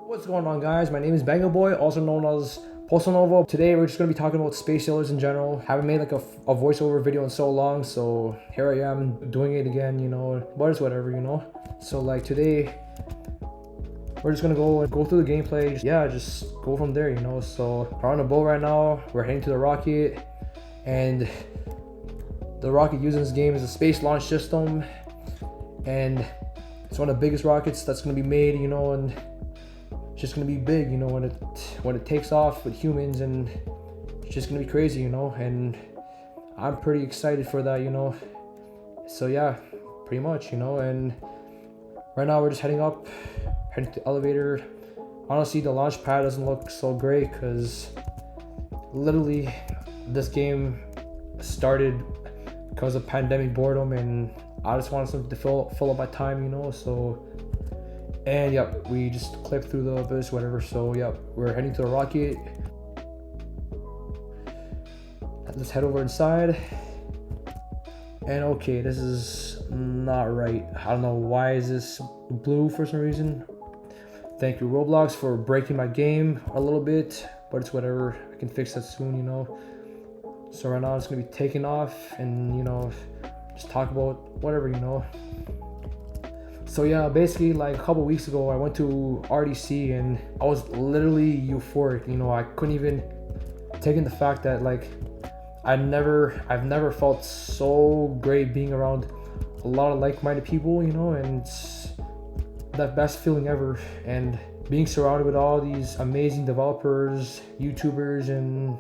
What's going on, guys? My name is Bango Boy, also known as Postal Nova. Today we're just going to be talking about space sailors in general. Haven't made like a voiceover video in so long, so here I am doing it again, but it's whatever, So like today we're just gonna go through the gameplay. Yeah, just go from there, So we're on a boat right now. We're heading to the rocket, and the rocket used in this game is a space launch system, and it's one of the biggest rockets that's gonna be made, and it's just gonna be big, when it takes off with humans, and it's just gonna be crazy, and I'm pretty excited for that, So yeah, pretty much, and right now we're just heading to the elevator. Honestly, the launch pad doesn't look so great because literally this game started because of pandemic boredom, and I just wanted something to fill up my time, So, and yep, we just clipped through the abyss, whatever. So yep, we're heading to the rocket. Let's head over inside. And okay, this is not right. I don't know why is this blue for some reason. Thank you, Roblox, for breaking my game a little bit, but it's whatever. I can fix that soon, So right now it's gonna be taking off, and just talk about whatever, So yeah, basically like a couple weeks ago I went to RDC and I was literally euphoric. I couldn't even take in the fact that like I've never felt so great being around a lot of like-minded people, and it's the best feeling ever. And being surrounded with all these amazing developers, YouTubers, and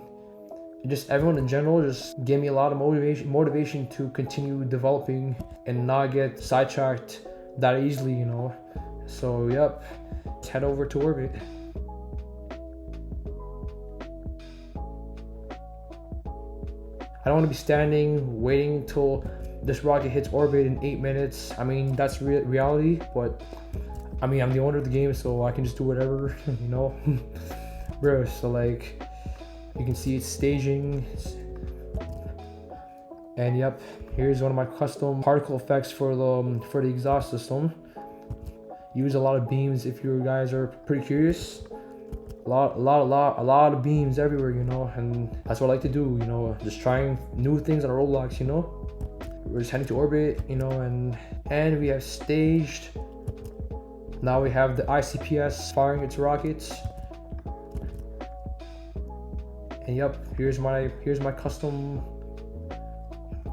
just everyone in general just gave me a lot of motivation to continue developing and not get sidetracked that easily, So yep, let's head over to orbit. I don't want to be standing waiting until this rocket hits orbit in 8 minutes. I mean, that's reality, but I mean, I'm the owner of the game, so I can just do whatever, Bro, so like you can see it's staging, and yep, here's one of my custom particle effects for the exhaust system. Use a lot of beams if you guys are pretty curious. A lot of beams everywhere, and that's what I like to do, just trying new things on Roblox, We're just heading to orbit, and we have staged. Now we have the ICPS firing its rockets. And yep, here's my custom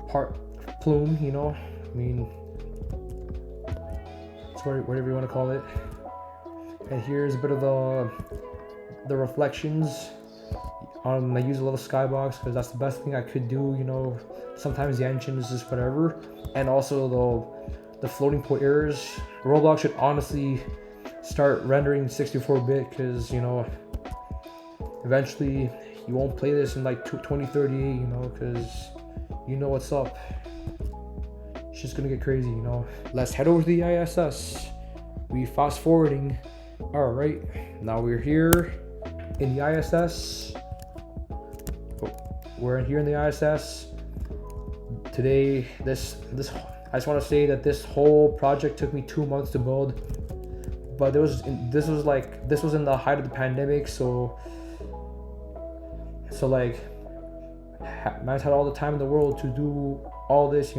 part plume, I mean, it's whatever you want to call it. And here's a bit of the reflections. I use a little skybox because that's the best thing I could do, Sometimes the engine is just whatever. And also the floating point errors. Roblox should honestly start rendering 64-bit because, eventually you won't play this in like 2038, because what's up. It's just gonna get crazy, Let's head over to the ISS. We fast forwarding. All right, now we're here in the ISS. We're here in the ISS today. I just want to say that this whole project took me 2 months to build, but this was in the height of the pandemic, so like man's had all the time in the world to do all this,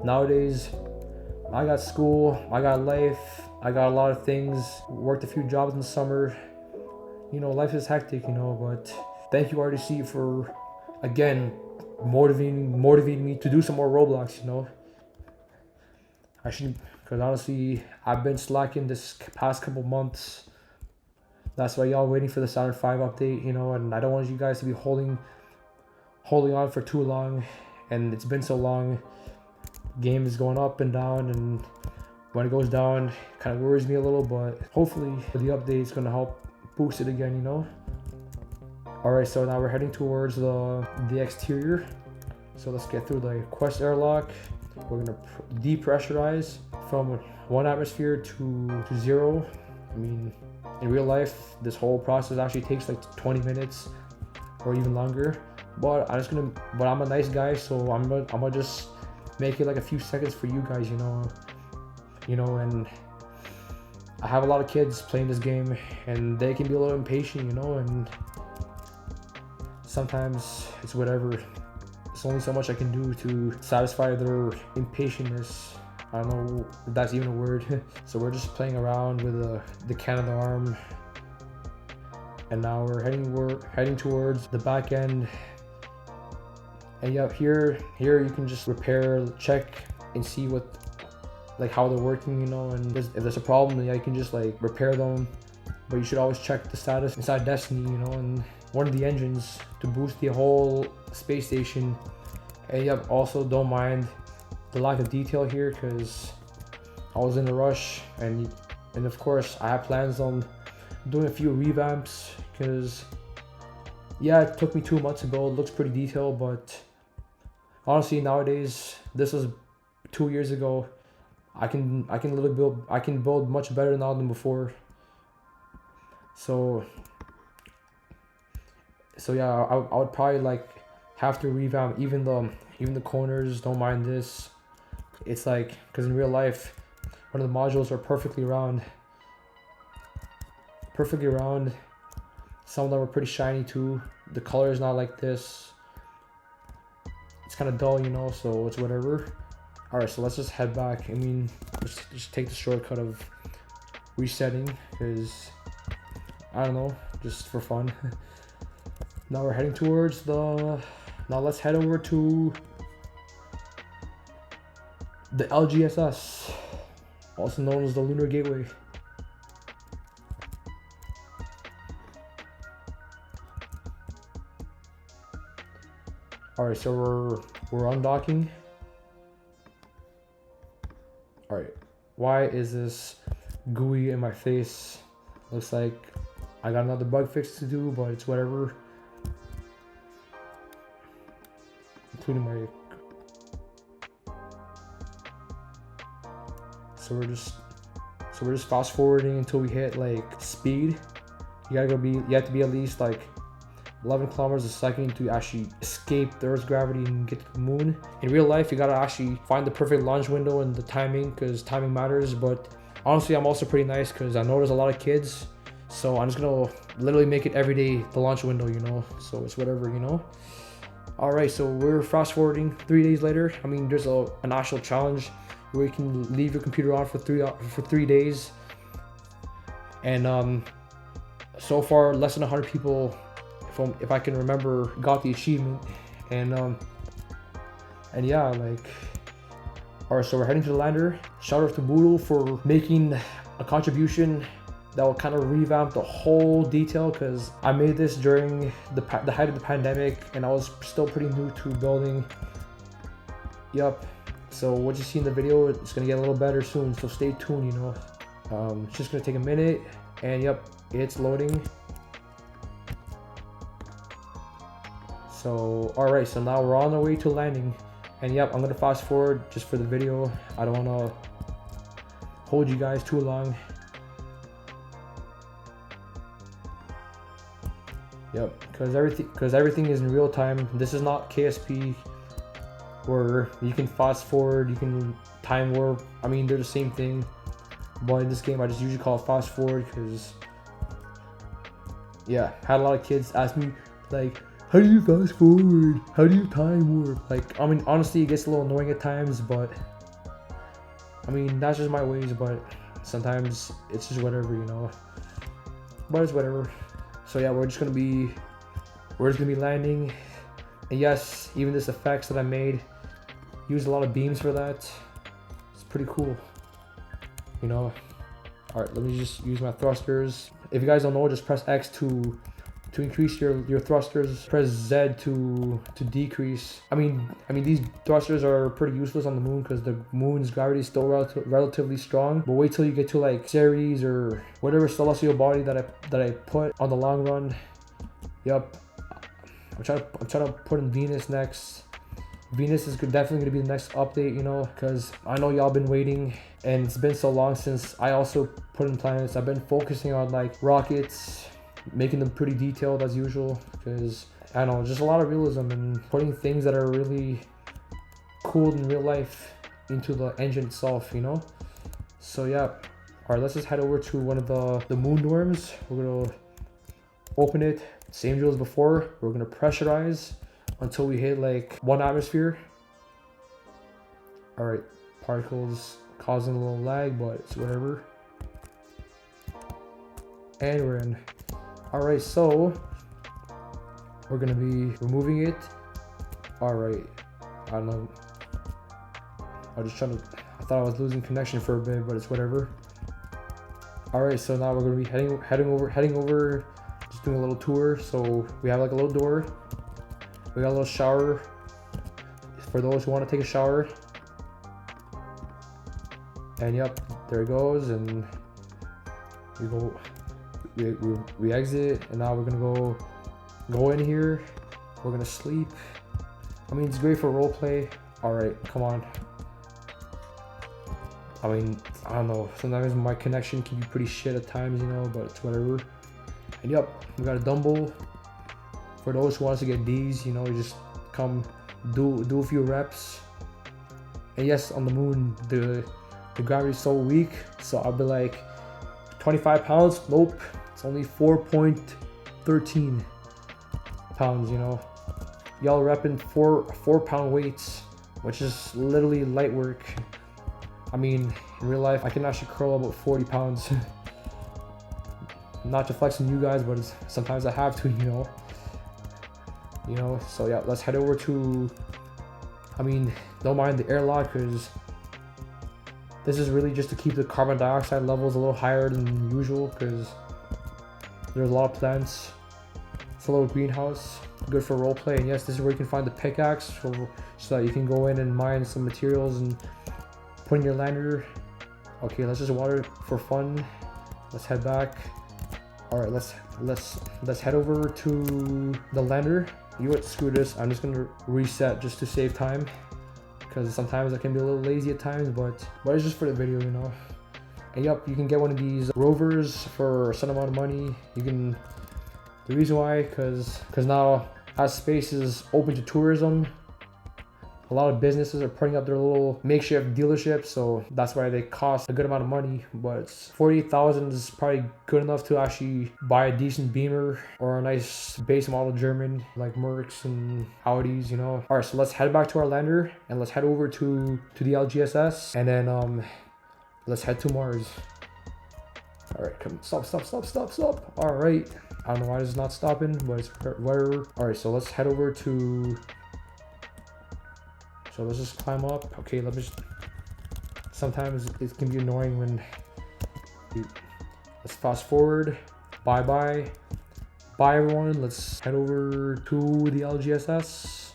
Nowadays I got school, I got life, I got a lot of things, worked a few jobs in the summer, life is hectic, but thank you RDC for again motivating me to do some more Roblox, I should, because honestly I've been slacking this past couple months. That's why y'all waiting for the Saturn 5 update, and I don't want you guys to be holding on for too long, and it's been so long. Game is going up and down, and when it goes down, it kind of worries me a little, but hopefully the update is going to help boost it again, Alright, so now we're heading towards the exterior. So let's get through the Quest airlock. We're going to depressurize from 1 atmosphere to 0. I mean, in real life, this whole process actually takes like 20 minutes or even longer. But I'm a nice guy, so I'm gonna just make it like a few seconds for you guys, and I have a lot of kids playing this game, and they can be a little impatient, you know, and sometimes it's whatever. There's only so much I can do to satisfy their impatientness. I don't know if that's even a word. So we're just playing around with the Canada arm, and now we're heading towards the back end. And yeah, here you can just repair, check, and see what, like, how they're working, you know. And if there's a problem, yeah, you can just like repair them. But you should always check the status inside Destiny, you know, and one of the engines to boost the whole space station. And yeah, also don't mind the lack of detail here, because I was in a rush, and of course I have plans on doing a few revamps, because yeah, it took me 2 months ago. It looks pretty detailed, but honestly nowadays, this was 2 years ago, I can build much better now than before. So yeah, I would probably like have to revamp even the corners. Don't mind this. It's like, because in real life, one of the modules are perfectly round. Some of them are pretty shiny too. The color is not like this. It's kind of dull, you know, so it's whatever. All right, so let's just head back. I mean, just take the shortcut of resetting, because I don't know, just for fun. Now we're heading towards now let's head over to the LGSS, also known as the Lunar Gateway. Alright, so we're undocking. Alright, why is this gooey in my face? Looks like I got another bug fix to do, but it's whatever. Including my... So we're just fast forwarding until we hit like speed. You have to be at least like 11 kilometers a second to actually escape the Earth's gravity and get to the moon. In real life, you gotta actually find the perfect launch window and the timing, because timing matters. But honestly, I'm also pretty nice, because I know there's a lot of kids, so I'm just gonna literally make it every day the launch window, you know. So it's whatever, you know. All right, so we're fast forwarding 3 days later. I mean, there's an actual challenge where you can leave your computer on for 3 days, and so far less than 100 people, if I can remember, got the achievement. And yeah, like, all right, so we're heading to the lander. Shout out to Boodle for making a contribution that will kind of revamp the whole detail, because I made this during the height of the pandemic, and I was still pretty new to building. Yep. So what you see in the video, it's gonna get a little better soon, so stay tuned, you know. It's just gonna take a minute, and yep, it's loading. So all right, so now we're on our way to landing, and yep, I'm gonna fast forward just for the video. I don't want to hold you guys too long. Yep, because everything is in real time. This is not KSP, where you can fast forward, you can time warp. I mean, they're the same thing, but in this game I just usually call it fast forward, because yeah, had a lot of kids ask me like, how do you fast forward? How do you time warp? Like, I mean, honestly, it gets a little annoying at times, but I mean, that's just my ways. But sometimes it's just whatever, you know. But it's whatever. So yeah, we're just gonna be landing. And yes, even this effects that I made, used a lot of beams for that. It's pretty cool, you know. All right, let me just use my thrusters. If you guys don't know, just press X to increase your thrusters. Press Z to decrease. I mean these thrusters are pretty useless on the moon, because the moon's gravity is still relatively strong. But wait till you get to like Ceres or whatever celestial body that I put on the long run. Yep, I'm trying to put in Venus next. Venus is definitely gonna be the next update, you know, because I know y'all been waiting, and it's been so long since I also put in planets. I've been focusing on like rockets, making them pretty detailed as usual, because I don't know, just a lot of realism and putting things that are really cool in real life into the engine itself, you know. So yeah, All right, let's just head over to one of the moon dorms. We're gonna open it, same drill as before. We're gonna pressurize until we hit like 1 atmosphere. All right, particles causing a little lag, but it's whatever. And we're in. All right, so we're gonna be removing it. All right, I don't know. I thought I was losing connection for a bit, but it's whatever. All right, so now we're gonna be heading over, just doing a little tour. So we have like a little door. We got a little shower for those who want to take a shower. And yep, there it goes, and we exit, and now we're gonna go in here. We're gonna sleep. I mean, it's great for role play. All right, come on. I mean, I don't know, sometimes my connection can be pretty shit at times, you know, but it's whatever. And yep, we got a dumbbell. For those who wants to get D's, you know, you just come do a few reps. And yes, on the moon, the gravity is so weak, so I'll be like 25 pounds. Nope, it's only 4.13 pounds, you know. Y'all repping 4 pound weights, which is literally light work. I mean, in real life, I can actually curl about 40 pounds. Not to flex on you guys, but sometimes I have to, you know. So yeah, let's head over to, I mean, don't mind the airlock, because this is really just to keep the carbon dioxide levels a little higher than usual, because there's a lot of plants. It's a little greenhouse, good for roleplay. And yes, this is where you can find the pickaxe so that you can go in and mine some materials and put in your lander. Okay, let's just water for fun. Let's head back. All right, let's head over to the lander. You know what, screw this. I'm just gonna reset just to save time, because sometimes I can be a little lazy at times, but it's just for the video, you know. And yep, you can get one of these rovers for a certain amount of money. The reason why, because now as space is open to tourism, a lot of businesses are putting up their little makeshift dealerships, so that's why they cost a good amount of money. But 48,000 is probably good enough to actually buy a decent Beamer or a nice base model German like Mercs and Audis, you know. All right, so let's head back to our lander and let's head over to the LGSS, and then let's head to Mars. All right, come, stop. All right, I don't know why this is not stopping, but it's whatever. All right, so let's head over to. So let's just climb up. Okay, sometimes it can be annoying when let's fast forward. Bye everyone. Let's head over to the LGSS.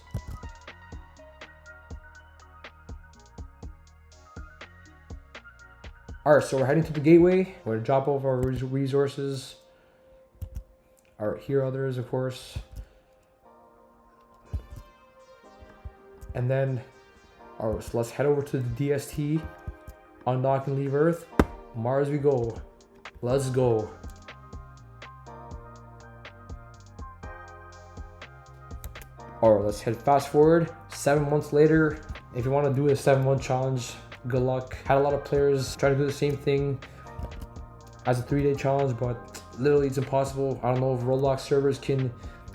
All right, so we're heading to the gateway. We're gonna drop off our resources. All right, here are others, of course. And then, all right, so let's head over to the DST, undock and leave Earth. Mars we go. Let's go. All right, let's head fast forward. 7 months later. If you want to do a 7-month challenge, good luck. Had a lot of players try to do the same thing as a 3-day challenge, but literally it's impossible. I don't know if Roblox servers can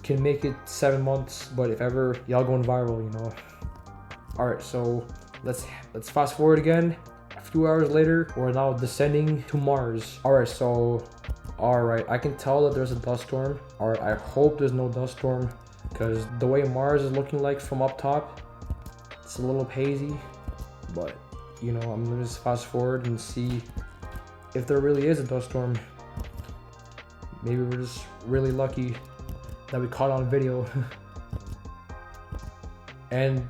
make it 7 months, but if ever, y'all going viral, you know. All right, so let's fast forward again. A few hours later, we're now descending to Mars. All right, I can tell that there's a dust storm. All right, I hope there's no dust storm, because the way Mars is looking like from up top, it's a little hazy. But you know, I'm gonna just fast forward and see if there really is a dust storm. Maybe we're just really lucky that we caught on video. And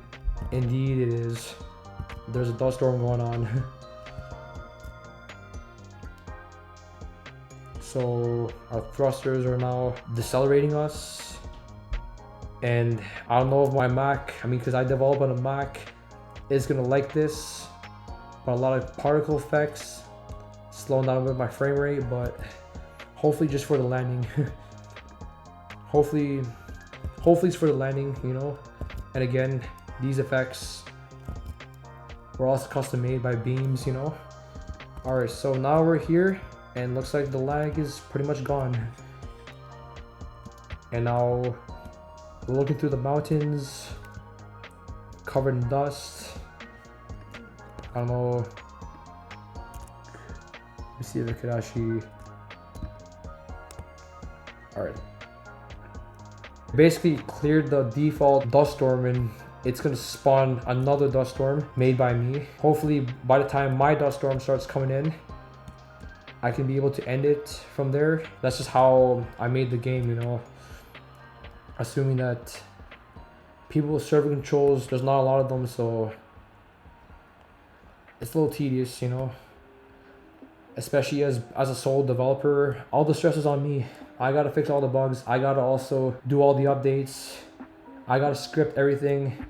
indeed it is. There's a dust storm going on. So our thrusters are now decelerating us. And I don't know if my Mac, because I develop on a Mac, is gonna like this. But a lot of particle effects, slowing down a bit my frame rate, but hopefully just for the landing. hopefully it's for the landing, you know. And again, these effects were also custom made by Beams, you know. Alright, so now we're here, and looks like the lag is pretty much gone. And now we're looking through the mountains, covered in dust. I don't know. Let me see if I could actually. Alright. Basically cleared the default dust storm, and it's gonna spawn another dust storm made by me. Hopefully by the time my dust storm starts coming in, I can be able to end it from there. That's just how I made the game, you know. Assuming that people with server controls, there's not a lot of them, so it's a little tedious, you know. Especially as a sole developer, all the stress is on me. I gotta fix all the bugs. I gotta also do all the updates. I gotta script everything.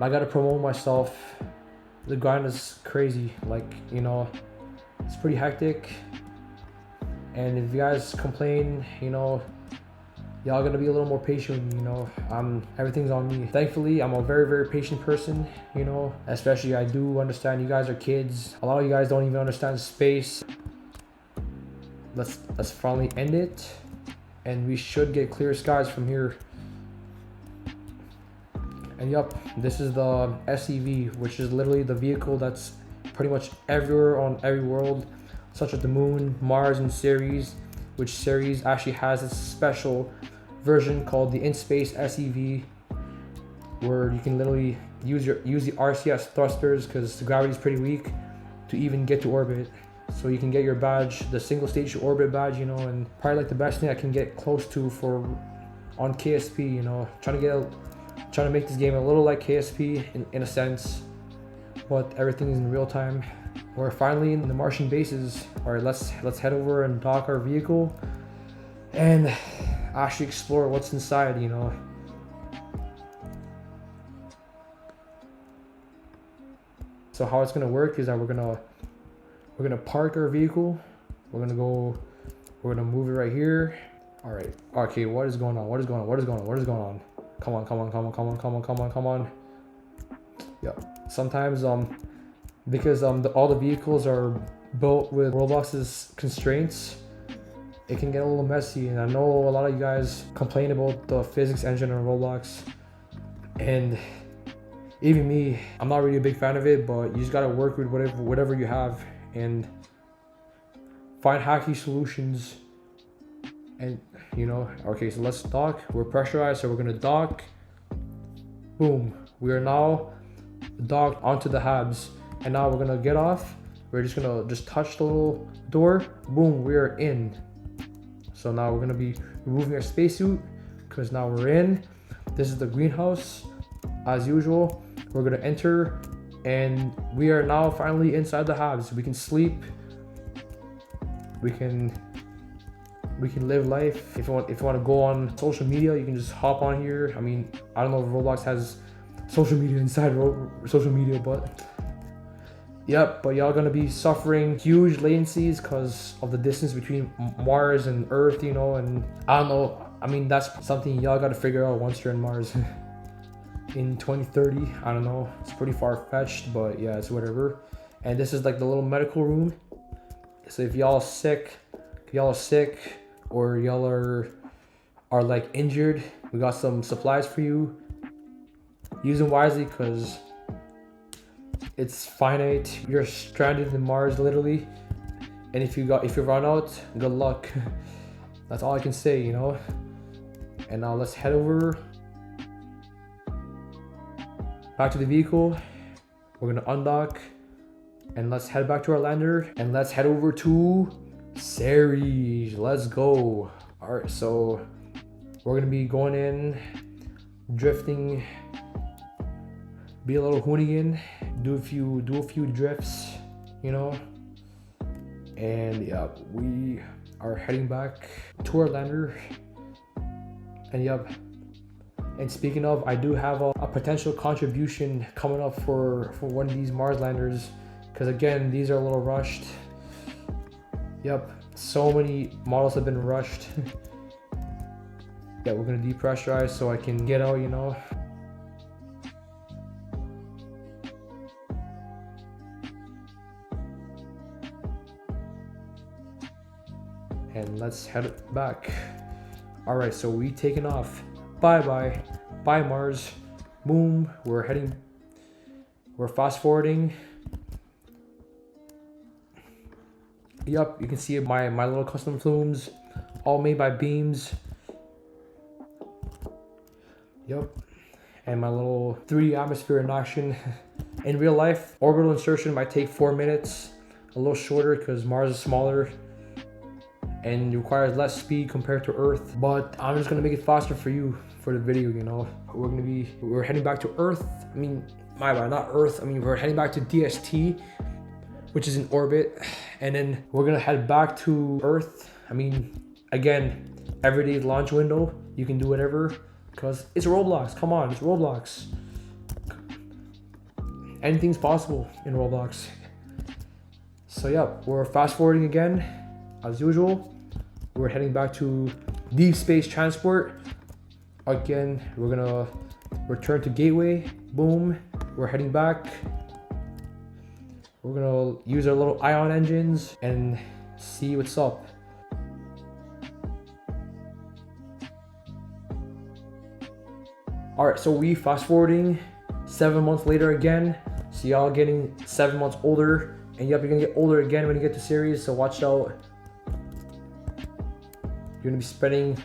I gotta promote myself. The grind is crazy. Like, you know, it's pretty hectic. And if you guys complain, you know, y'all gotta be a little more patient, you know. Everything's on me. Thankfully, I'm a very, very patient person, you know. Especially, I do understand you guys are kids. A lot of you guys don't even understand space. Let's finally end it, and we should get clear skies from here. And yup, this is the SEV, which is literally the vehicle that's pretty much everywhere on every world, such as the Moon, Mars, and Ceres. Which Ceres actually has a special version called the In-Space SEV, where you can literally use the RCS thrusters, because the gravity is pretty weak, to even get to orbit. So you can get your badge, the single stage orbit badge, you know, and probably like the best thing I can get close to on KSP, you know. Trying to make this game a little like KSP in a sense, but everything is in real time. We're finally in the Martian bases. All right, let's head over and dock our vehicle and actually explore what's inside, you know. So how it's gonna work is that we're gonna park our vehicle. We're gonna move it right here. All right. Okay, what is going on? What is going on? What is going on? What is going on? Come on. Yeah. Sometimes because all the vehicles are built with Roblox's constraints, it can get a little messy, and I know a lot of you guys complain about the physics engine on Roblox, and even me, I'm not really a big fan of it, but you just gotta work with whatever you have and find hacky solutions. And you know, okay, so let's dock. We're pressurized, so we're gonna dock. Boom, we are now docked onto the habs, and now we're gonna get off. We're just gonna touch the little door. Boom, we are in. So now we're gonna be removing our spacesuit, because now we're in. This is the greenhouse. As usual, we're gonna enter, and we are now finally inside the habs. We can sleep. We can live life. If you want to go on social media, you can just hop on here. I mean, I don't know if Roblox has social media inside social media, but yep. But y'all gonna be suffering huge latencies because of the distance between Mars and Earth, you know. And I don't know. I mean, that's something y'all gotta figure out once you're in Mars. In 2030, I don't know. It's pretty far-fetched, but yeah, it's whatever. And this is like the little medical room. So if y'all are sick, or y'all are like injured, we got some supplies for you. Use them wisely, because it's finite. You're stranded in Mars literally, and if you run out, good luck. That's all I can say, you know. And now let's head over back to the vehicle. We're gonna undock, and let's head back to our lander, and let's head over to Ceres. Let's go. All right, so we're gonna be going in, drifting, be a little hoonigan, do a few drifts, you know. And yeah, we are heading back to our lander. And yep. And speaking of, I do have a potential contribution coming up for one of these Mars landers, because again, these are a little rushed. Yep, so many models have been rushed. Yeah, we're gonna depressurize so I can get out, you know. and let's head back. All right, so we taking off. Bye Mars. Boom, we're fast forwarding. Yup, you can see my little custom flumes, all made by beams. Yup, and my little 3D atmosphere in action. In real life, orbital insertion might take 4 minutes, a little shorter because Mars is smaller and requires less speed compared to Earth. But I'm just gonna make it faster for you for the video, you know. We're heading back to Earth. I mean, my bad, not Earth. I mean, we're heading back to DST, which is in orbit, and then we're gonna head back to Earth. I mean, again, everyday launch window. You can do whatever, because it's Roblox. Come on, it's Roblox. Anything's possible in Roblox. So yeah, we're fast forwarding again, as usual. We're heading back to deep space transport. Again, we're gonna return to Gateway. Boom, we're heading back. We're gonna use our little ion engines and see what's up. All right, so we fast forwarding 7 months later again. So y'all getting 7 months older, and yep, you're gonna get older again when you get to Ceres. So watch out. You're gonna be spending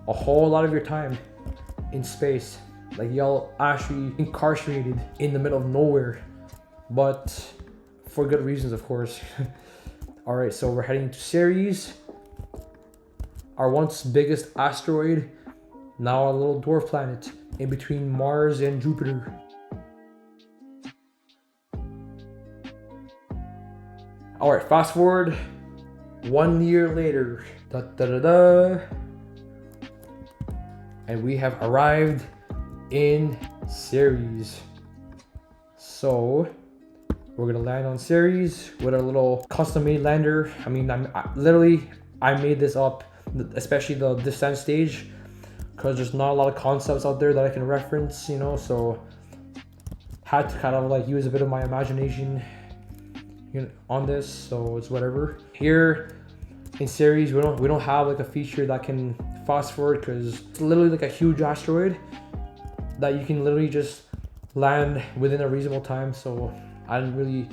a whole lot of your time in space. Like y'all actually incarcerated in the middle of nowhere, but for good reasons, of course. All right, so we're heading to Ceres, our once biggest asteroid, now a little dwarf planet in between Mars and Jupiter. All right, fast forward 1 year later. Da, da, da, da. And we have arrived in Ceres. So we're gonna land on Ceres with our little custom-made lander. I mean, I made this up, especially the descent stage, because there's not a lot of concepts out there that I can reference, you know. So had to kind of like use a bit of my imagination, you know, on this. So it's whatever. Here in Ceres, we don't have like a feature that can fast forward, because it's literally like a huge asteroid that you can literally just land within a reasonable time. So I didn't really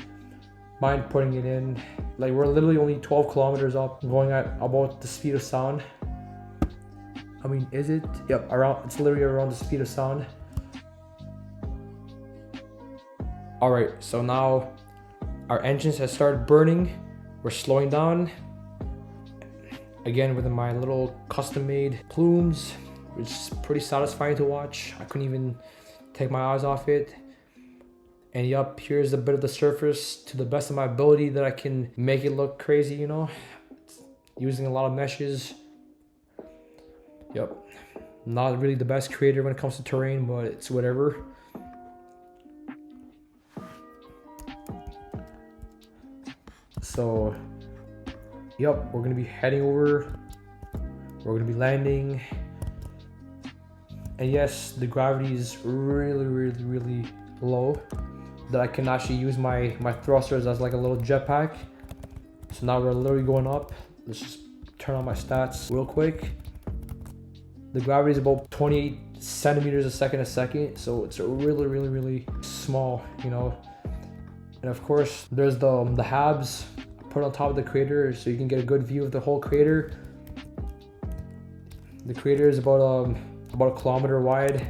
mind putting it in. Like, we're literally only 12 kilometers up, going at about the speed of sound. I mean, is it? Yep, it's literally around the speed of sound. All right, so now our engines have started burning. We're slowing down. Again, with my little custom-made plumes, which is pretty satisfying to watch. I couldn't even take my eyes off it. And yup, here's a bit of the surface to the best of my ability that I can make it look crazy, you know, using a lot of meshes. Yup, not really the best creator when it comes to terrain, but it's whatever. So yup, we're gonna be heading over. We're gonna be landing. And yes, the gravity is really low, that I can actually use my thrusters as like a little jetpack. So now we're literally going up. Let's just turn on my stats real quick. The gravity is about 28 centimeters a second, so it's really small, you know. And of course, there's the habs put on top of the crater, so you can get a good view of the whole crater. The crater is about a kilometer wide,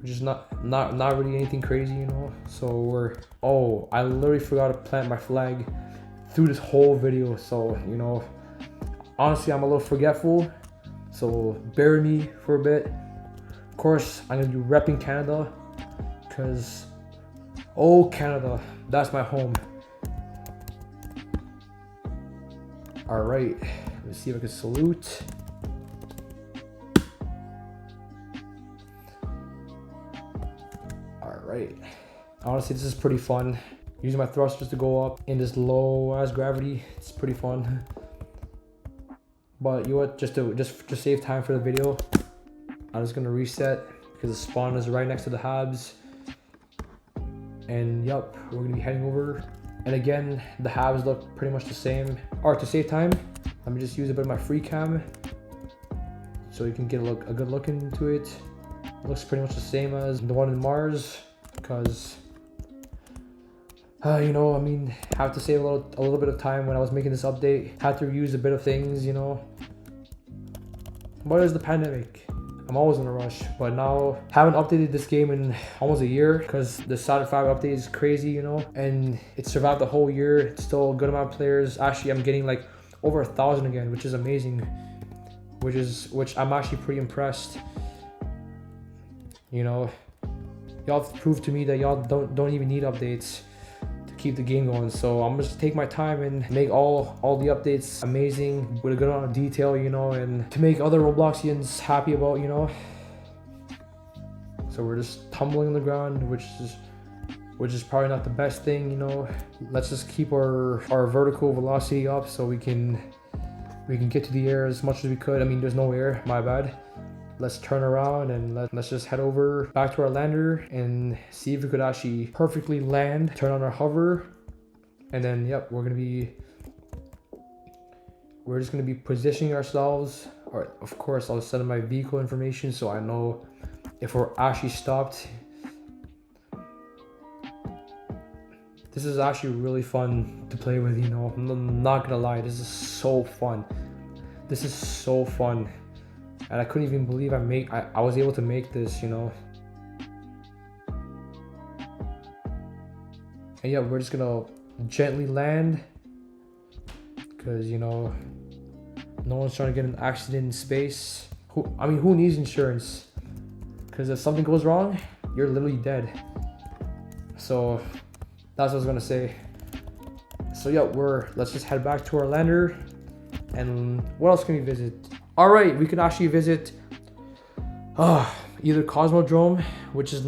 which is not really anything crazy, you know. So I literally forgot to plant my flag through this whole video. So, you know, honestly, I'm a little forgetful, so bear with me for a bit. Of course, I'm gonna be repping Canada, because Canada, that's my home. All right, let's see if I can salute. Right. Honestly, this is pretty fun. Using my thrusters to go up in this low ass gravity, it's pretty fun. But you know what? Just to save time for the video, I'm just gonna reset, because the spawn is right next to the habs. And yup, we're gonna be heading over. And again, the habs look pretty much the same. Alright, to save time, Let me just use a bit of my free cam so you can get a good look into it. It looks pretty much the same as the one in Mars, because you know, I mean, have to save a little bit of time when I was making this update. Had to reuse a bit of things, you know. But it's the pandemic. I'm always in a rush, but now haven't updated this game in almost a year because the Saturn 5 update is crazy, you know, and it survived the whole year. It's still a good amount of players. Actually, I'm getting like over 1,000 again, which is amazing. Which I'm actually pretty impressed. You know, y'all have proved to me that y'all don't even need updates to keep the game going. So I'm just take my time and make all the updates amazing with a good amount of detail, you know, and to make other Robloxians happy about, you know. So we're just tumbling on the ground, which is probably not the best thing, you know. Let's just keep our vertical velocity up so we can get to the air as much as we could. I mean, there's no air, my bad. Let's turn around and let's just head over back to our lander and see if we could actually perfectly land, turn on our hover, and then yep, we're just gonna be positioning ourselves. Or of course I'll send my vehicle information so I know if we're actually stopped. This is actually really fun to play with, you know. I'm not gonna lie, this is so fun. This is so fun. And I couldn't even believe I was able to make this, you know. And yeah, we're just gonna gently land because, you know, no one's trying to get in an accident in space. Who needs insurance? Because if something goes wrong, you're literally dead. So that's what I was gonna say. So yeah, let's just head back to our lander. And what else can we visit? All right, we can actually visit either Cosmodrome, which is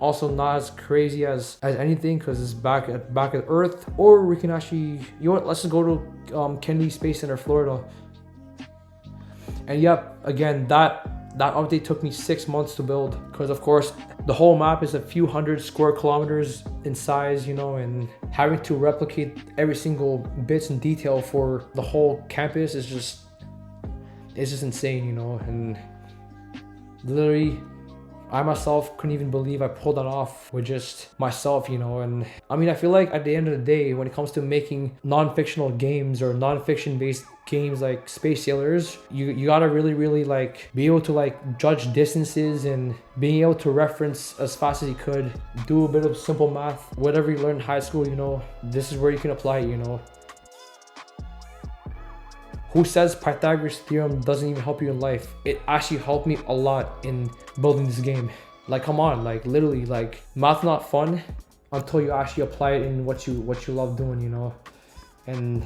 also not as crazy as anything because it's back at Earth, or we can actually, you know what? Let's just go to Kennedy Space Center, Florida. And yep, again, that update took me 6 months to build because of course the whole map is a few hundred square kilometers in size, you know, and having to replicate every single bits and detail for the whole campus is just insane, you know. And literally I myself couldn't even believe I pulled that off with just myself, you know. And I mean, I feel like at the end of the day, when it comes to making non-fictional games or non-fiction based games like Space Sailors, you gotta really like be able to like judge distances and being able to reference as fast as you could, do a bit of simple math, whatever you learned in high school, you know. This is where you can apply it, you know. Who says Pythagoras theorem doesn't even help you in life? It actually helped me a lot in building this game. Like, come on, like literally, like math's not fun until you actually apply it in what you love doing, you know. And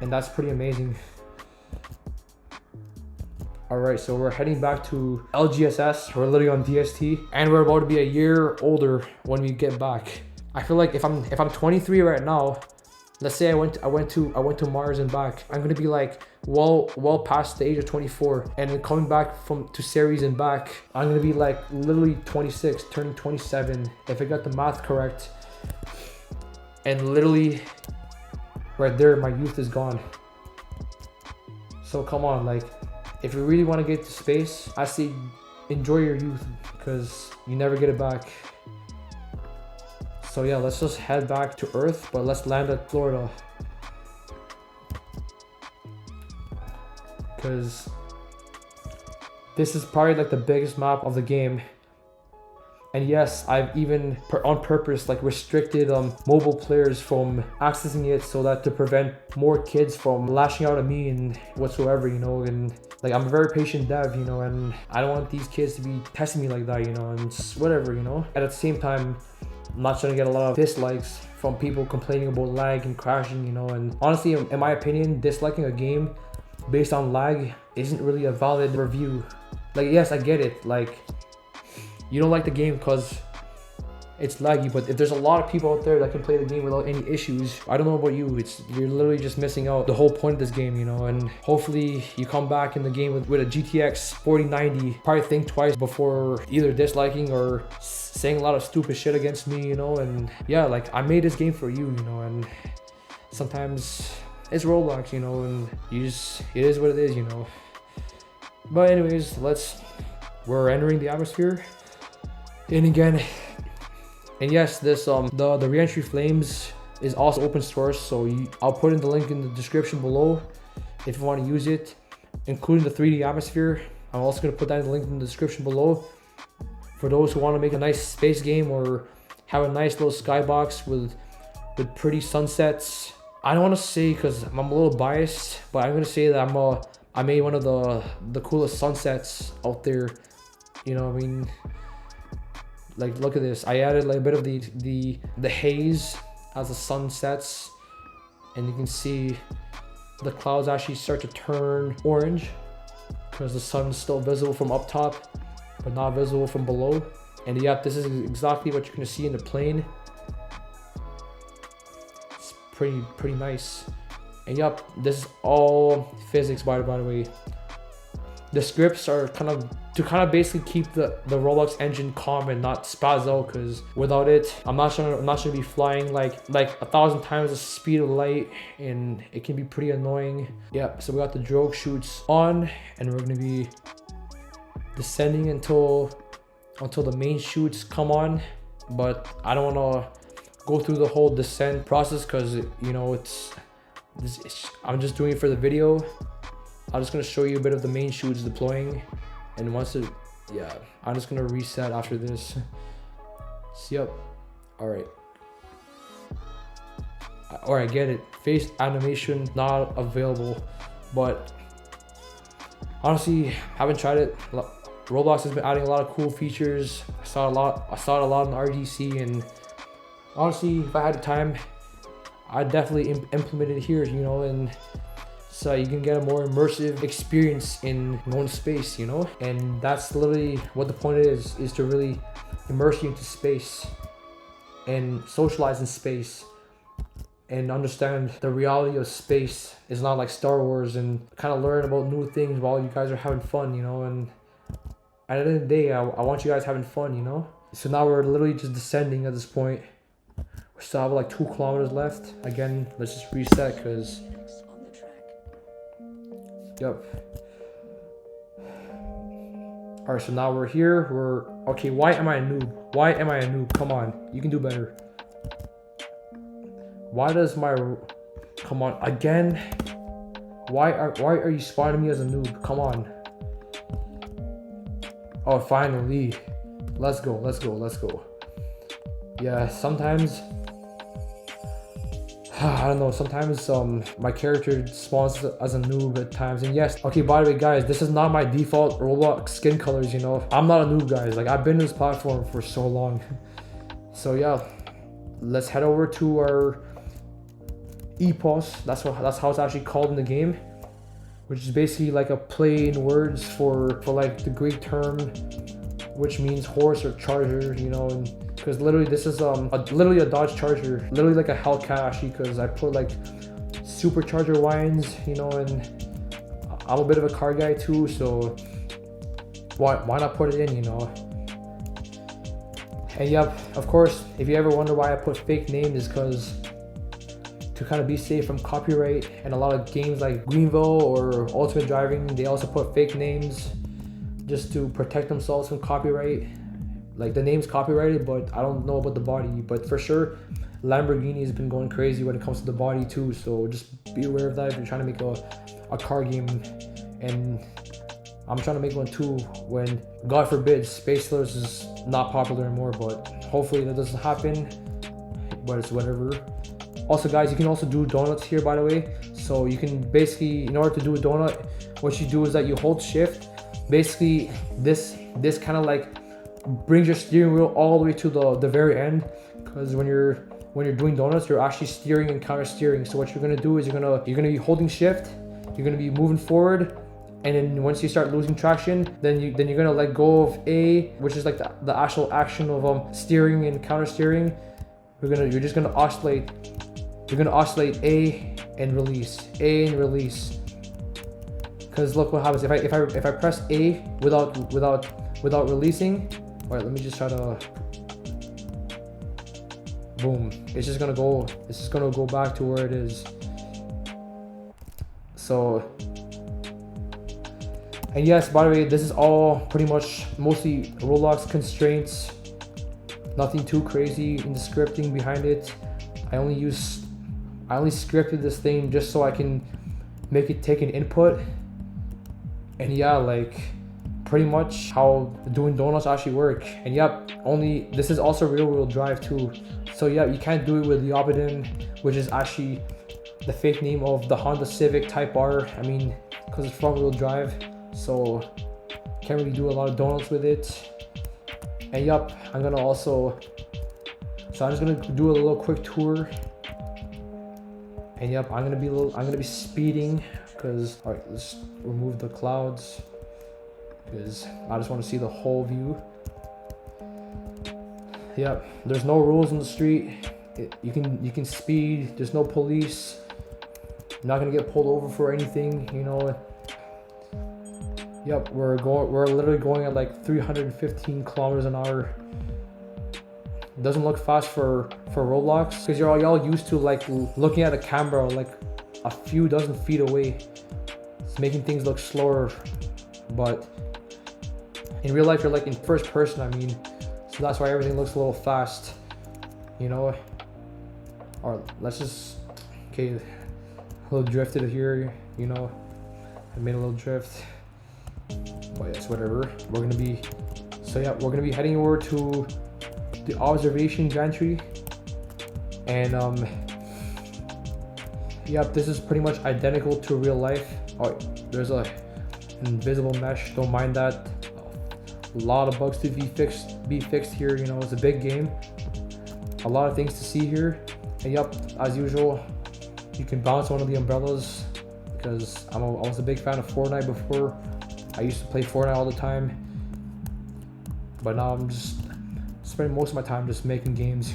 that's pretty amazing. All right, so we're heading back to LGSS. We're literally on DST, and we're about to be a year older when we get back. I feel like if I'm 23 right now, let's say I went to Mars and back, I'm gonna be like well past the age of 24, and then coming back to Ceres and back, I'm gonna be like literally 26, turning 27 if I got the math correct. And literally right there, my youth is gone. So come on, like if you really want to get to space, I say enjoy your youth because you never get it back. So yeah, let's just head back to Earth, but let's land at Florida. Because this is probably like the biggest map of the game. And yes, I've even on purpose like restricted mobile players from accessing it so that to prevent more kids from lashing out at me and whatsoever, you know. And like I'm a very patient dev, you know, and I don't want these kids to be testing me like that, you know, and whatever, you know. And at the same time, I'm not trying to get a lot of dislikes from people complaining about lag and crashing, you know. And honestly, in my opinion, disliking a game based on lag isn't really a valid review. Like, yes, I get it. Like, you don't like the game because it's laggy, but if there's a lot of people out there that can play the game without any issues, I don't know about you, you're literally just missing out the whole point of this game, you know. And hopefully you come back in the game with a GTX 4090. Probably think twice before either disliking or saying a lot of stupid shit against me, you know. And yeah, like I made this game for you, you know, and sometimes it's Roblox, you know, and it is what it is, you know. But anyways, we're entering the atmosphere. And again, and yes, this the re-entry flames is also open source, so I'll put in the link in the description below if you want to use it, including the 3D atmosphere. I'm also going to put that in the link in the description below for those who want to make a nice space game or have a nice little skybox with pretty sunsets. I don't want to say, because I'm a little biased, but I'm going to say that I made one of the coolest sunsets out there. You know what I mean? Like, look at this. I added like a bit of the haze as the sun sets, and you can see the clouds actually start to turn orange because the sun's still visible from up top but not visible from below. And yep, this is exactly what you're gonna see in the plane. It's pretty nice. And yep, this is all physics, by the way. The scripts are kind of basically keep the Roblox engine calm and not spaz out, because without it, I'm not gonna be flying like 1,000 times the speed of light, and it can be pretty annoying. Yeah, so we got the drogue chutes on, and we're gonna be descending until the main chutes come on. But I don't wanna go through the whole descent process, because you know I'm just doing it for the video. I'm just gonna show you a bit of the main chutes deploying, and I'm just gonna reset after this. So, yep. Alright, get it. Face animation not available, but honestly, haven't tried it. Roblox has been adding a lot of cool features. I saw it a lot in the RDC, and honestly, if I had the time, I'd definitely implement it here, you know, and so you can get a more immersive experience in going to space, you know. And that's literally what the point is to really immerse you into space and socialize in space and understand the reality of space is not like Star Wars, and kind of learn about new things while you guys are having fun, you know. And at the end of the day, I want you guys having fun, you know. So now we're literally just descending at this point. We still have like 2 kilometers left. Again, let's just reset, because yep. Alright, so now we're here. Okay, why am I a noob? Why am I a noob? Come on, you can do better. Why does my... Come on, again? Why are you spotting me as a noob? Come on. Oh, finally. Let's go. Yeah, sometimes... I don't know, sometimes my character spawns as a noob at times. And yes, okay, by the way guys, this is not my default Roblox skin colors, you know. I'm not a noob, guys. Like, I've been in this platform for so long. So yeah, let's head over to our EPOS. That's how it's actually called in the game, which is basically like a play in words for like the Greek term which means horse or charger, you know. And because literally this is literally a Dodge Charger, literally like a Hellcat actually, because I put like supercharger wines, you know, and I'm a bit of a car guy too, so why not put it in, you know. And yep, of course, if you ever wonder why I put fake names, is because to kind of be safe from copyright. And a lot of games like Greenville or Ultimate Driving, they also put fake names just to protect themselves from copyright. Like, the name's copyrighted, but I don't know about the body. But for sure, Lamborghini has been going crazy when it comes to the body too, so just be aware of that if you're trying to make a car game. And I'm trying to make one too when, God forbid, Space Sailors is not popular anymore, but hopefully that doesn't happen, but it's whatever. Also guys, you can also do donuts here, by the way. So you can basically, in order to do a donut, what you do is that you hold shift. Basically this kind of like brings your steering wheel all the way to the very end, because when you're doing donuts, you're actually steering and counter steering. So what you're gonna do is you're gonna be holding shift, you're gonna be moving forward, and then once you start losing traction, then you're gonna let go of A, which is like the actual action of steering and counter steering. You're just gonna oscillate. You're gonna oscillate A and release, A and release. Because look what happens if I press A without releasing. All right, let me just try to. Boom! It's just gonna go back to where it is. So, and yes, by the way, this is all pretty much mostly Roblox constraints. Nothing too crazy in the scripting behind it. I only scripted this thing just so I can make it take an input. And yeah, like pretty much how doing donuts actually work. And yep, this is also rear wheel drive too. So yeah, you can't do it with the Attribution, which is actually the fake name of the Honda Civic Type R. I mean, because it's front wheel drive, so can't really do a lot of donuts with it. And yep, I'm just gonna do a little quick tour. And yep, I'm gonna be speeding because, all right, let's remove the clouds because I just want to see the whole view. Yep, there's no rules in the street. You can speed. There's no police. You're not gonna get pulled over for anything, you know. Yep, we're literally going at like 315 kilometers an hour. Doesn't look fast for Roblox because y'all used to like looking at a camera like a few dozen feet away. It's making things look slower, but in real life you're like in first person, I mean, so that's why everything looks a little fast, you know. Or let's just, okay, a little drifted here, you know. I made a little drift, but yes, whatever. We're gonna be heading over to the observation gantry, and yep, this is pretty much identical to real life. Oh, there's an invisible mesh, don't mind that. A lot of bugs to be fixed here, you know. It's a big game, a lot of things to see here. And yep, as usual, you can bounce one of the umbrellas because I was a big fan of Fortnite before. I used to play Fortnite all the time, but now I'm just spending most of my time just making games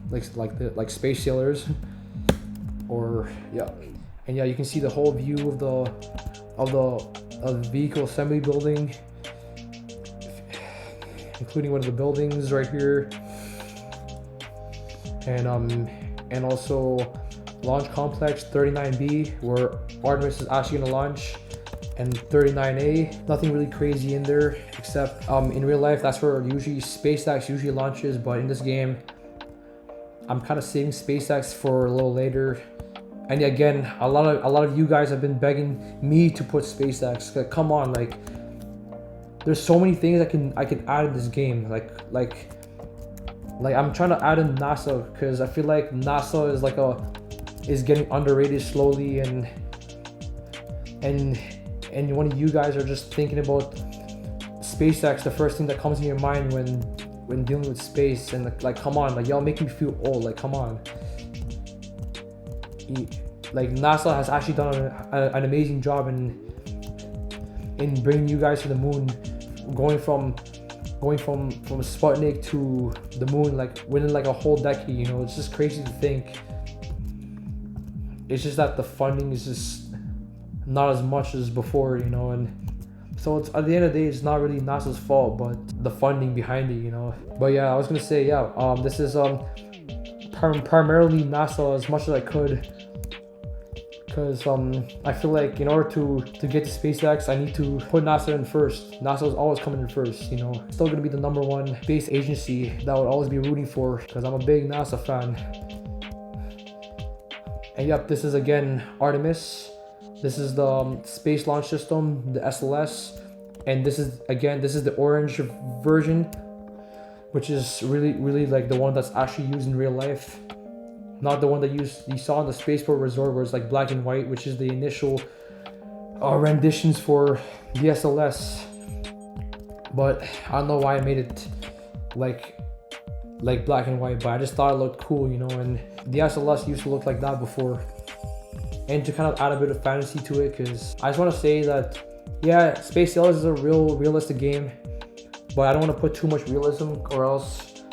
like Space Sailors, or yeah. And yeah, you can see the whole view of the vehicle assembly building, including one of the buildings right here, and also launch complex 39B, where Artemis is actually gonna launch, and 39A. Nothing really crazy in there, except in real life that's where usually SpaceX usually launches, but in this game I'm kind of saving SpaceX for a little later. And again, a lot of you guys have been begging me to put SpaceX. Like, come on, like there's so many things I can add in this game. Like I'm trying to add in NASA because I feel like NASA is getting underrated slowly, and one of you guys are just thinking about SpaceX, the first thing that comes in your mind when dealing with space. And like come on, like y'all make me feel old. Like come on. Like NASA has actually done an amazing job in bringing you guys to the moon, going from Sputnik to the moon like within like a whole decade, you know. It's just crazy to think. It's just that the funding is just not as much as before, you know. And so it's, at the end of the day, it's not really NASA's fault, but the funding behind it, you know. But yeah, I was gonna say, yeah, this is primarily NASA as much as I could, because I feel like in order to get to SpaceX, I need to put NASA in first. NASA is always coming in first, you know. Still gonna be the #1 space agency that I would always be rooting for, because I'm a big NASA fan. And yep, this is again Artemis. This is the space launch system, the SLS, and this is the orange version, which is really like the one that's actually used in real life, not the one that you saw in the Spaceport Resort where it's like black and white, which is the initial renditions for the SLS. But I don't know why I made it like black and white, but I just thought it looked cool, you know. And the SLS used to look like that before. And to kind of add a bit of fantasy to it, because I just want to say that, yeah, Space Sailors is a realistic game, but I don't want to put too much realism, or else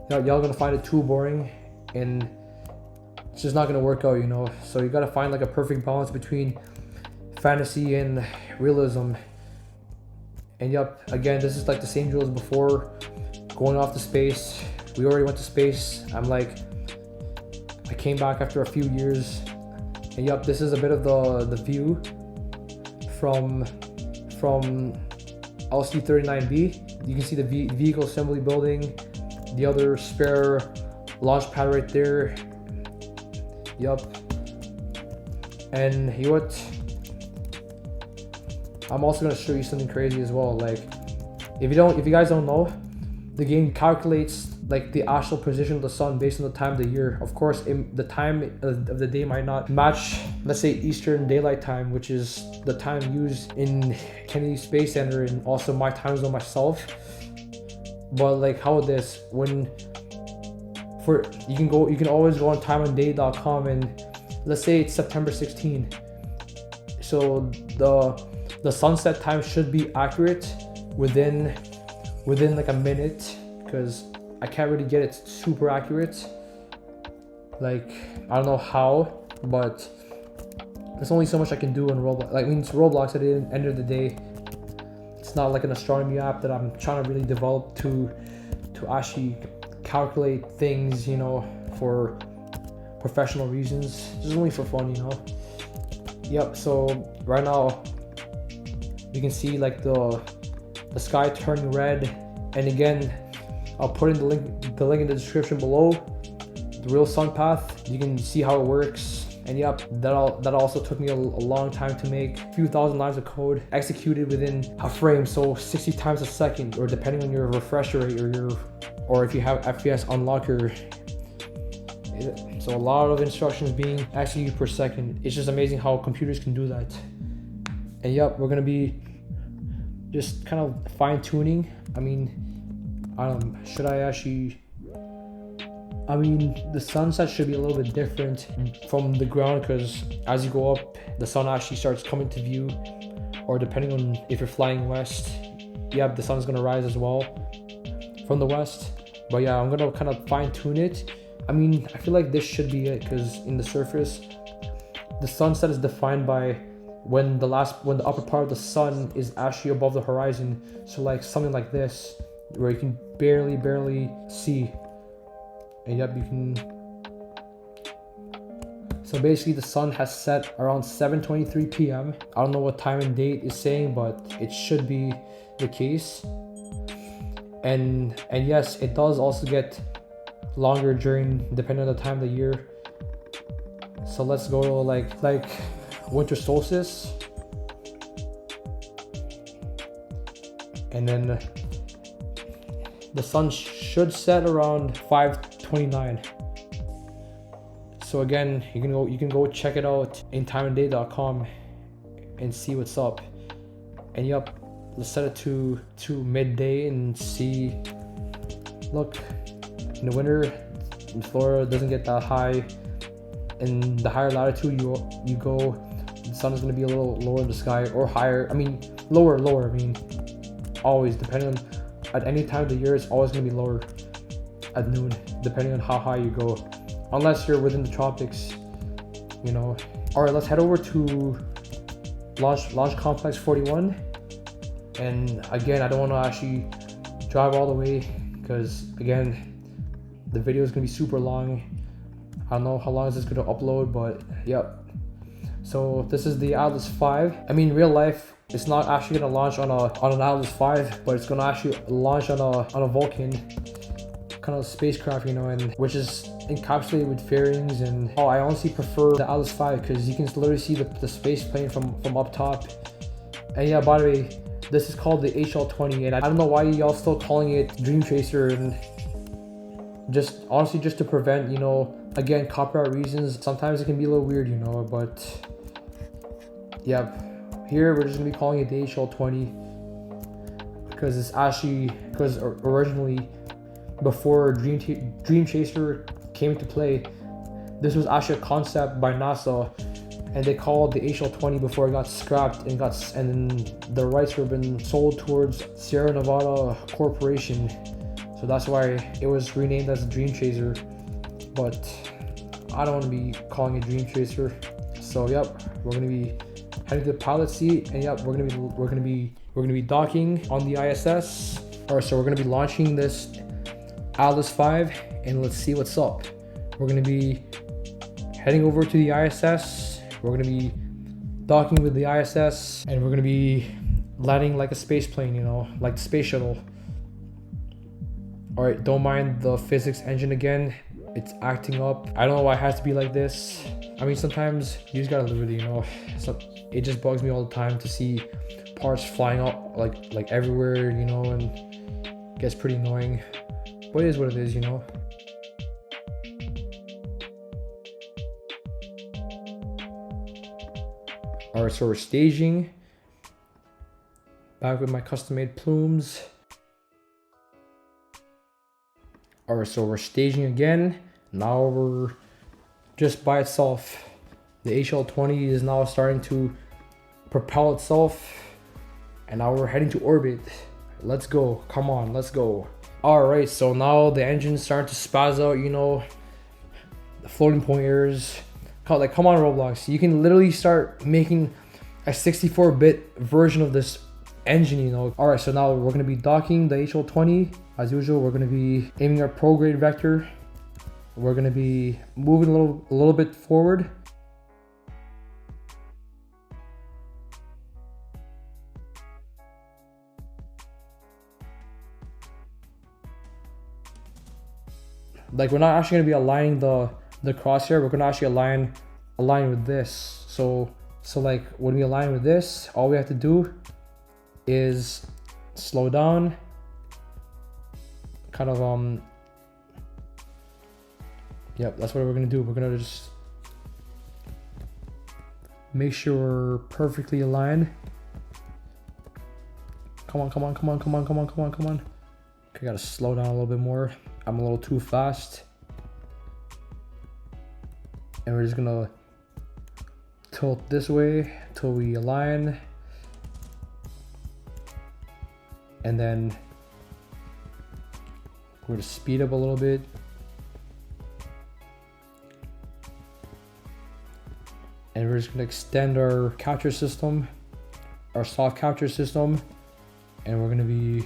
y'all gonna find it too boring, and it's just not gonna work out, you know. So you gotta find like a perfect balance between fantasy and realism. And yep, again, this is like the same drill as before, going off to space. We already went to space. I came back after a few years. And yep, this is a bit of the view from LC-39B. You can see the vehicle assembly building, the other spare launch pad right there. Yup. And you know what? I'm also gonna show you something crazy as well. Like, if you guys don't know, the game calculates like the actual position of the sun based on the time of the year. Of course, the time of the day might not match, let's say, Eastern Daylight Time, which is the time used in Kennedy Space Center and also my time zone myself. But like, how this, when you can always go on timeanddate.com, and let's say it's September 16. So the sunset time should be accurate within like a minute, because I can't really get it super accurate. Like, I don't know how, but there's only so much I can do in Roblox. Like, I mean, it's Roblox at the end of the day. It's not like an astronomy app that I'm trying to really develop to actually calculate things, you know, for professional reasons. Just only for fun, you know. Yep. So right now you can see like the sky turning red, and again, I'll put in the link in the description below. The real sun path. You can see how it works. And yep, that also took me a long time to make. A few thousand lines of code executed within a frame, so 60 times a second, or depending on your refresh rate or if you have FPS unlocker. So a lot of instructions being executed per second. It's just amazing how computers can do that. And yep, we're gonna be just kind of fine tuning. I mean, should I actually? I mean, the sunset should be a little bit different from the ground, because as you go up, the sun actually starts coming to view, or depending on if you're flying west, yeah, the sun's gonna rise as well from the west. But yeah, I'm gonna kind of fine tune it. I mean, I feel like this should be it, because in the surface, the sunset is defined by when the upper part of the sun is actually above the horizon. So like something like this, where you can barely see. And yep, you can. So basically, the sun has set around 7:23 p.m. I don't know what time and date is saying, but it should be the case. And yes, it does also get longer depending on the time of the year. So let's go to like winter solstice, and then the sun should set around 5:29. So again, you can go check it out in timeanddate.com and see what's up. And yep, let's set it to midday and see. Look, in the winter, in Florida, doesn't get that high. In the higher latitude you go, the sun is going to be a little lower in the sky, or higher. I mean, lower. I mean, always, depending on, at any time of the year, it's always going to be lower at noon, depending on how high you go, unless you're within the tropics, you know. All right, let's head over to launch complex 41. And again, I don't want to actually drive all the way, because again, the video is going to be super long. I don't know how long is this going to upload, but yep. So this is the Atlas V. I mean, in real life, it's not actually going to launch on an Atlas V, but it's going to actually launch on a Vulcan kind of spacecraft, you know, and which is encapsulated with fairings. And I honestly prefer the Atlas V, because you can literally see the space plane from up top. And yeah, by the way, this is called the HL20, and I don't know why y'all still calling it Dream Chaser, and just honestly, just to prevent, you know, again, copyright reasons, sometimes it can be a little weird, you know. But yeah, here we're just gonna be calling it the HL20, because it's actually, because originally, before Dream Chaser came into play, this was actually a concept by NASA, and they called the HL20 before it got scrapped and then the rights were been sold towards Sierra Nevada Corporation. So that's why it was renamed as Dream Chaser. But I don't want to be calling it Dream Chaser. So yep, we're gonna be heading to the pilot seat, and yep, we're gonna be docking on the ISS. Alright, so we're gonna be launching this Atlas V, and let's see what's up. We're gonna be heading over to the ISS. We're gonna be docking with the ISS, and we're gonna be landing like a space plane, you know, like the space shuttle. All right, don't mind the physics engine again. It's acting up. I don't know why it has to be like this. I mean, sometimes you just gotta live with it, you know. It just bugs me all the time to see parts flying out like everywhere, you know, and it gets pretty annoying. But it is what it is, you know. All right, so we're staging. Back with my custom-made plumes. All right, so we're staging again. Now we're just by itself. The HL-20 is now starting to propel itself, and now we're heading to orbit. Let's go, come on, let's go. All right, so now the engine's starting to spaz out, you know, the floating point errors. Like, come on, Roblox, you can literally start making a 64-bit version of this engine, you know. All right, so now we're gonna be docking the HL-20. As usual, we're gonna be aiming our prograde vector. We're gonna be moving a little bit forward. Like, we're not actually gonna be aligning the crosshair. We're gonna actually align with this. So like, when we align with this, all we have to do is slow down, kind of yep, that's what we're gonna do. We're gonna just make sure we're perfectly aligned. Come on. Okay, gotta slow down a little bit more. I'm a little too fast. And we're just gonna tilt this way till we align. And then we're gonna speed up a little bit. And we're just gonna extend our capture system, our soft capture system. And we're gonna be,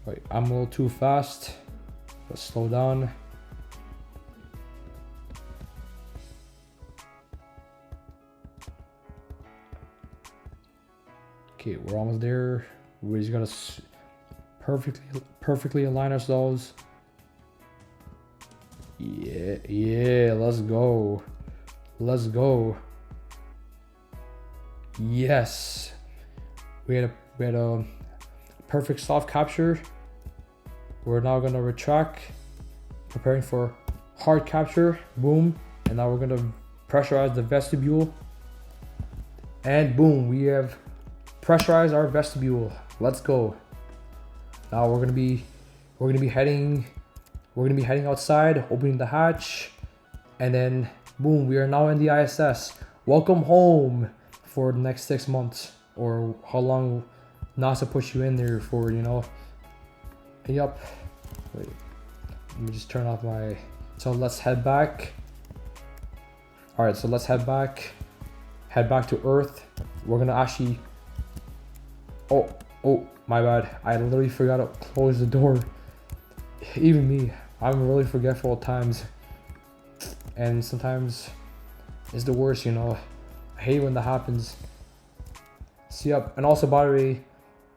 wait, I'm a little too fast. Let's slow down. Okay, we're almost there. We just gotta perfectly align ourselves. Yeah, let's go. Yes, we had a perfect soft capture. We're now gonna retract, preparing for hard capture. Boom. And now we're gonna pressurize the vestibule, and boom, we have pressurized our vestibule. Let's go. Now we're gonna be heading outside, opening the hatch, and then boom, we are now in the ISS. Welcome home for the next 6 months, or how long NASA puts you in there for, you know. Yep. Wait, let me just turn off my. So let's head back. All right, so let's head back to Earth. We're gonna actually. Oh, my bad. I literally forgot to close the door. Even me, I'm really forgetful at times. And sometimes it's the worst, you know. I hate when that happens. So, yep. And also, by the way,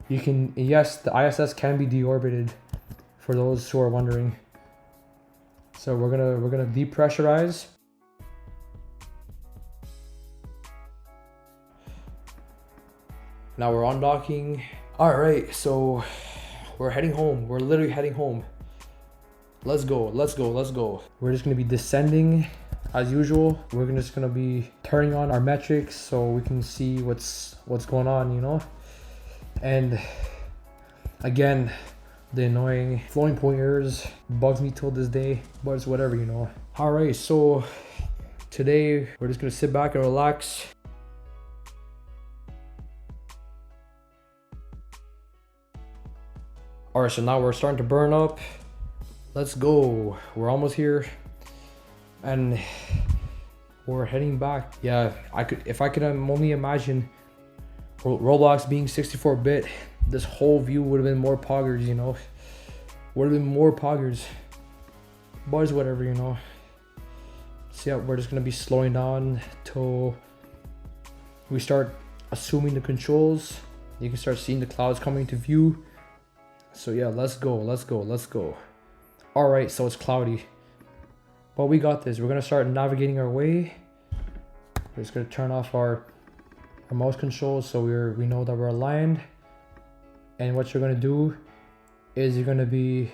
yes, the ISS can be deorbited, for those who are wondering. So we're gonna depressurize. Now we're undocking. All right, so we're heading home. We're literally heading home. Let's go. We're just gonna be descending as usual. We're just gonna be turning on our metrics so we can see what's going on, you know. And again, the annoying floating point errors bugs me till this day, but it's whatever, you know. All right, so today we're just gonna sit back and relax. All right, so now we're starting to burn up. Let's go. We're almost here, and we're heading back. Yeah, if I could only imagine Roblox being 64-bit, this whole view would have been more poggers, you know. But it's whatever, you know. So yeah, we're just gonna be slowing down till we start assuming the controls. You can start seeing the clouds coming to view. So yeah, let's go, let's go, let's go. All right, so it's cloudy, but we got this. We're gonna start navigating our way. We're just gonna turn off our mouse controls so we know that we're aligned. And what you're gonna do is we're gonna be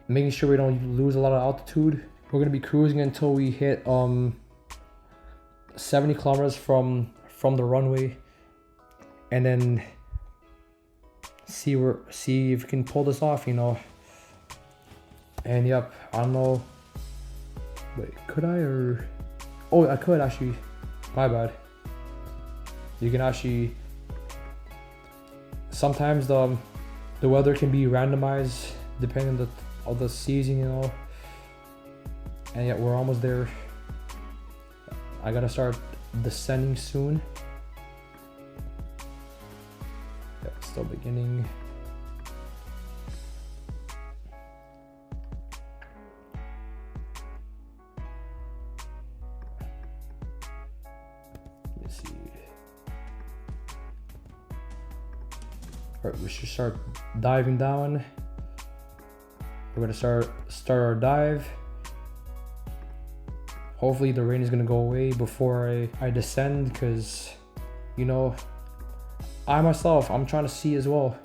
making sure we don't lose a lot of altitude. We're gonna be cruising until we hit 70 kilometers from the runway, and then see if we can pull this off, you know. And yep, I don't know. Wait, could I or? Oh, I could actually. My bad. You can actually. Sometimes the weather can be randomized depending on the season, you know. And yet we're almost there. I gotta start descending soon. Yeah, still beginning. Let's see. Alright, we should start diving down. We're gonna start our dive. Hopefully the rain is gonna go away before I descend, because, you know, I'm trying to see as well.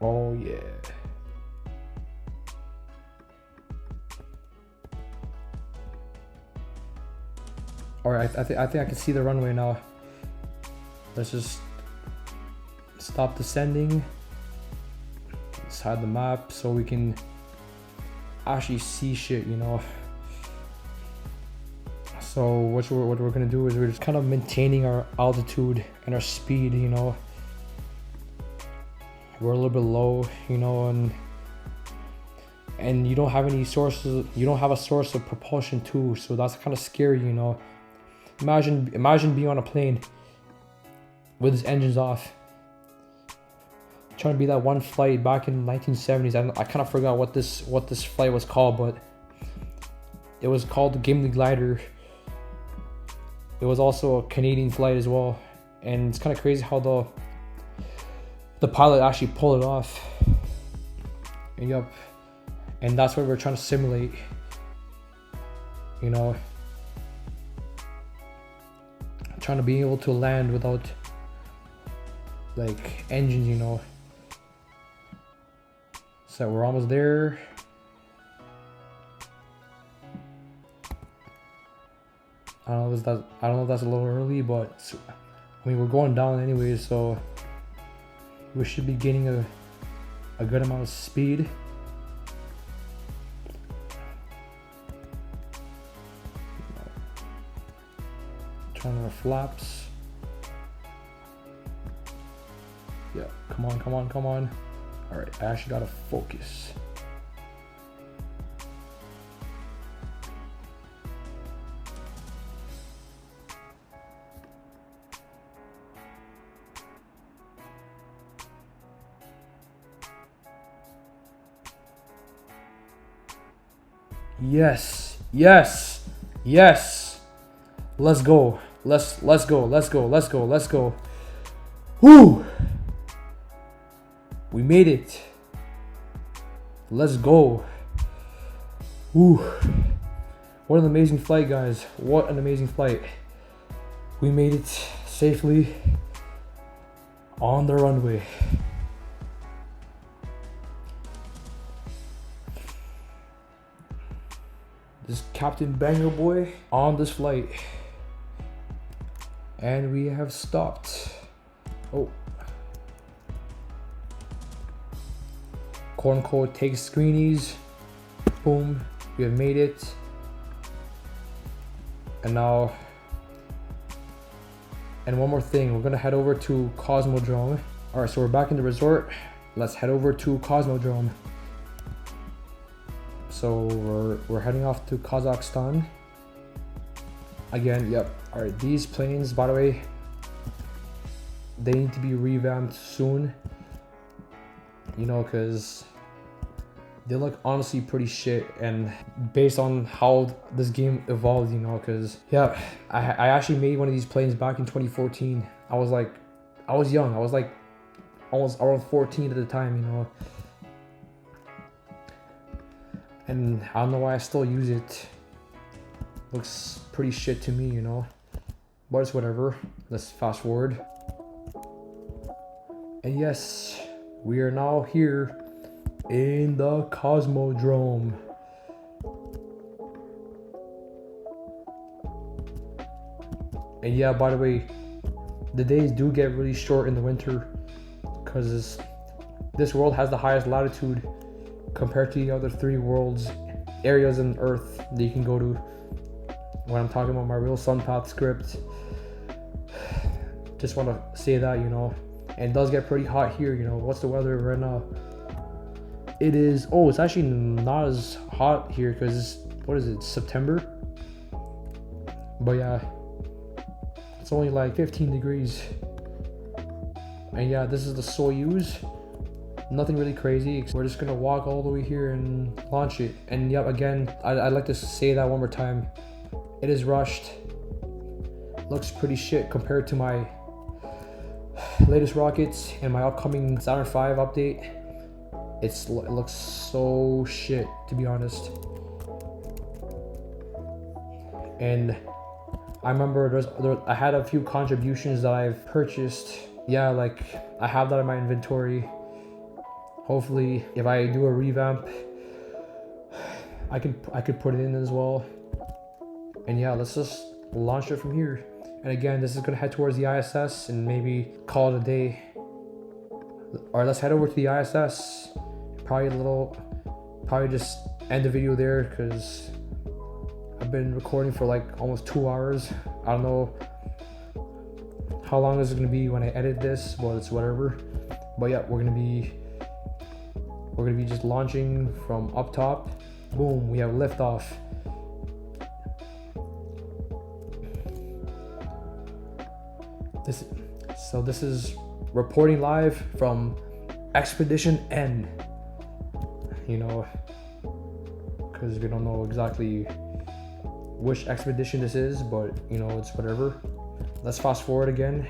Oh yeah. All right, I think I can see the runway now. Let's just stop descending. Let's hide the map so we can actually see shit, you know. So what we're gonna do is we're just kind of maintaining our altitude and our speed, you know. We're a little bit low, you know, and you don't have any sources. You don't have a source of propulsion too, so that's kind of scary, you know. Imagine being on a plane with its engines off, trying to be that one flight back in the 1970s. I kind of forgot what this flight was called, but it was called the Gimli Glider. It was also a Canadian flight as well, and it's kind of crazy how the pilot actually pulled it off. And yep, and that's what we're trying to simulate, you know. Trying to be able to land without like engines, you know. So we're almost there. I don't know if that's a little early, but I mean, we're going down anyway, so we should be gaining a good amount of speed. Turn our flaps. Yeah, come on. All right, I actually gotta focus. Yes. Let's go. Let's go. Woo! We made it. Let's go. Woo! What an amazing flight, guys. What an amazing flight. We made it safely on the runway. This is Captain Banger Boy on this flight. And we have stopped. Oh. Quote unquote take screenies. Boom. We have made it. And now, and one more thing, we're gonna head over to Cosmodrome. Alright, so we're back in the resort. Let's head over to Cosmodrome. So we're heading off to Kazakhstan. Again, yep. All right, these planes, by the way, they need to be revamped soon. You know, because they look honestly pretty shit, and based on how this game evolved, you know, because yeah, I actually made one of these planes back in 2014. I was young. I was like almost around 14 at the time, you know. And I don't know why I still use it. Looks pretty shit to me, you know. But it's whatever. Let's fast forward. And yes, we are now here in the Cosmodrome. And yeah, by the way, the days do get really short in the winter because this world has the highest latitude compared to the other 3 areas in Earth that you can go to. When I'm talking about my real Sunpath script, just want to say that, you know. And it does get pretty hot here, you know. What's the weather right now? It is, oh, it's actually not as hot here because, what is it, September? But yeah, it's only like 15 degrees. And yeah, this is the Soyuz. Nothing really crazy. We're just gonna walk all the way here and launch it. And yep, again, I'd like to say that one more time. It is rushed. Looks pretty shit compared to my latest rockets and my upcoming Saturn V update. It looks so shit, to be honest. And I remember I had a few contributions that I've purchased. Yeah, like I have that in my inventory. Hopefully, if I do a revamp, I could put it in as well. And yeah, let's just launch it from here. And again, this is gonna head towards the ISS and maybe call it a day. Or let's head over to the ISS. Probably just end the video there because I've been recording for like almost 2 hours. I don't know how long this is gonna be when I edit this, but it's whatever. But yeah, we're gonna be just launching from up top. Boom, we have liftoff. This is reporting live from Expedition N. You know, because we don't know exactly which expedition this is, but you know, it's whatever. Let's fast forward again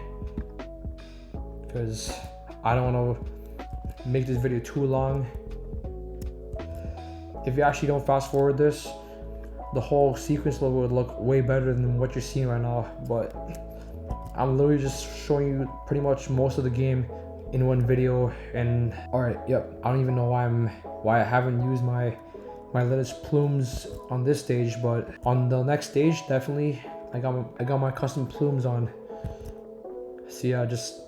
because I don't want to make this video too long. If you actually don't fast forward this, the whole sequence would look way better than what you're seeing right now, but I'm literally just showing you pretty much most of the game in one video. And all right, yep, I don't even know why I haven't used my latest plumes on this stage, but on the next stage, definitely I got my custom plumes on. So yeah, just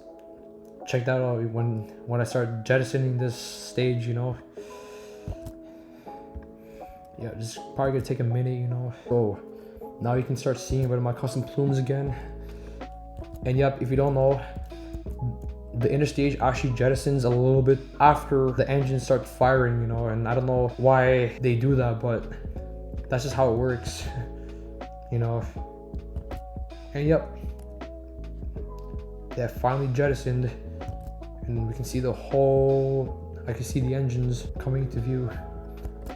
check that out when I start jettisoning this stage, you know. Yeah, just probably gonna take a minute, you know. So now you can start seeing rid of my custom plumes again. And yep, if you don't know, the inner stage actually jettisons a little bit after the engines start firing, you know, and I don't know why they do that, but that's just how it works, you know. And yep, they have finally jettisoned, and we can see I can see the engines coming into view.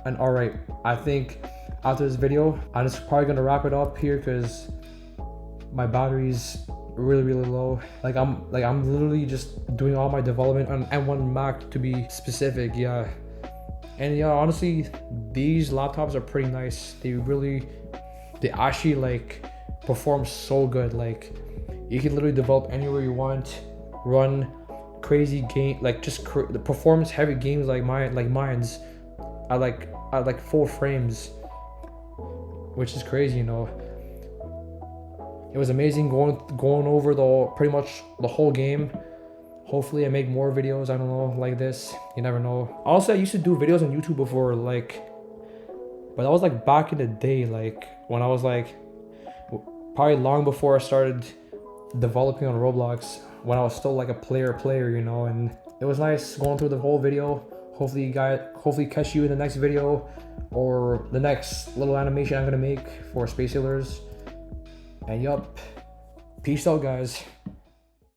And all right, I think after this video, I'm just probably gonna wrap it up here because my battery's really low. Like I'm literally just doing all my development on M1 Mac to be specific. Yeah, and yeah, honestly, these laptops are pretty nice. They actually like perform so good. Like you can literally develop anywhere you want, run crazy game, like just the performance heavy games like mine's at like full frames, which is crazy, you know. It was amazing going over pretty much the whole game. Hopefully I make more videos, I don't know, like this. You never know. Also, I used to do videos on YouTube before, like, but that was like back in the day, like when I was like probably long before I started developing on Roblox, when I was still like a player, you know. And it was nice going through the whole video. hopefully catch you in the next video or the next little animation I'm gonna make for Space Sailors. And yup, peace out, guys.